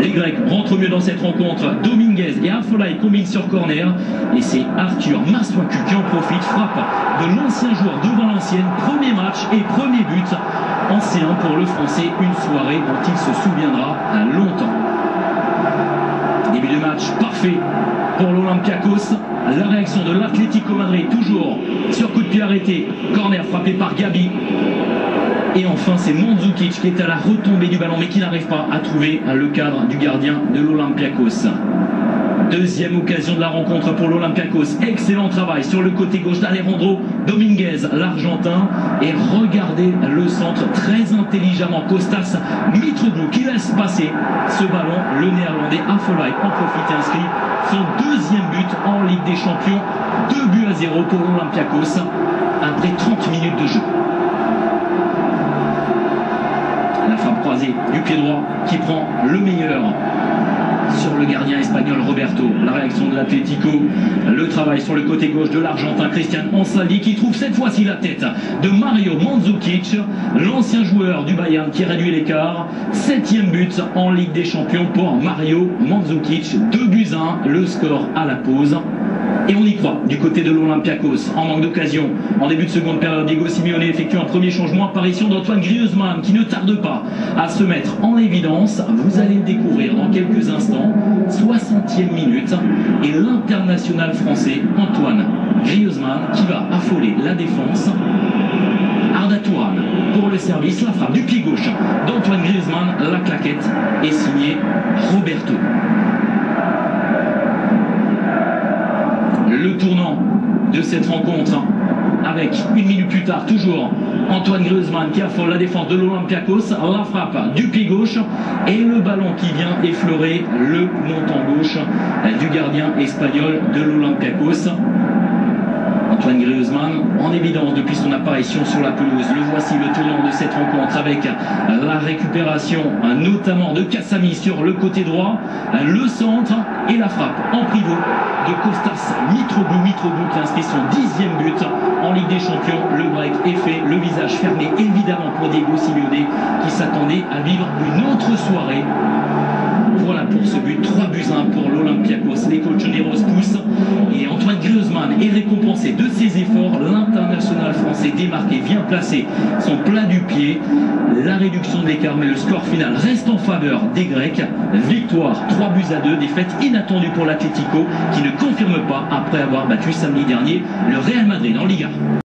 Les Grecs rentrent mieux dans cette rencontre. Dominguez et Afolaï combinent sur corner. Et c'est Arthur Masouaku qui en profite. Frappe de l'ancien joueur de Valenciennes. Premier match et premier but en C1 pour le Français. Une soirée dont il se souviendra longtemps. Début de match parfait pour l'Olympiakos. La réaction de l'Atlético Madrid, toujours sur coup de pied arrêté. Corner frappé par Gabi. Et enfin, c'est Mandzukic qui est à la retombée du ballon, mais qui n'arrive pas à trouver le cadre du gardien de l'Olympiakos. Deuxième occasion de la rencontre pour l'Olympiakos. Excellent travail sur le côté gauche d'Alejandro Dominguez, l'Argentin. Et regardez le centre très intelligemment. Kostas Mitroglou qui laisse passer ce ballon. Le Néerlandais Afolaï en profite et inscrit son deuxième but en Ligue des Champions. 2-0 pour l'Olympiakos après 30 minutes de jeu. La frappe croisée du pied droit qui prend le meilleur sur le gardien espagnol Roberto. La réaction de l'Atlético, le travail sur le côté gauche de l'Argentin Christian Ansaldi qui trouve cette fois-ci la tête de Mario Mandzukic, l'ancien joueur du Bayern qui réduit l'écart. 7e but en Ligue des Champions pour Mario Mandzukic. 2-1, le score à la pause. Et on y croit du côté de l'Olympiakos. En manque d'occasion, en début de seconde période, Diego Simeone effectue un premier changement. Apparition d'Antoine Griezmann qui ne tarde pas à se mettre en évidence. Vous allez le découvrir dans quelques instants. 60e minute. Et l'international français Antoine Griezmann qui va affoler la défense. Arda Turan pour le service. La frappe du pied gauche d'Antoine Griezmann. La claquette est signée Roberto. Le tournant de cette rencontre avec une minute plus tard toujours Antoine Griezmann qui affole la défense de l'Olympiakos, la frappe du pied gauche et le ballon qui vient effleurer le montant gauche du gardien espagnol de l'Olympiakos. Antoine Griezmann en évidence depuis son apparition sur la pelouse. Le voici le tournant de cette rencontre avec la récupération notamment de Kassami sur le côté droit, le centre et la frappe en pivot de Kostas Mitroglou qui inscrit son 10e but en Ligue des Champions. Le break est fait, le visage fermé évidemment pour Diego Simeone qui s'attendait à vivre une autre soirée. Voilà pour ce but, 3-1 pour l'Olympiakos. Les Colchoneros poussent et Antoine Griezmann est récompensé de ses efforts. L'international français démarqué vient placer son plat du pied. La réduction de l'écart, mais le score final reste en faveur des Grecs. Victoire 3-2, défaite inattendue pour l'Atlético qui ne confirme pas après avoir battu samedi dernier le Real Madrid en Liga.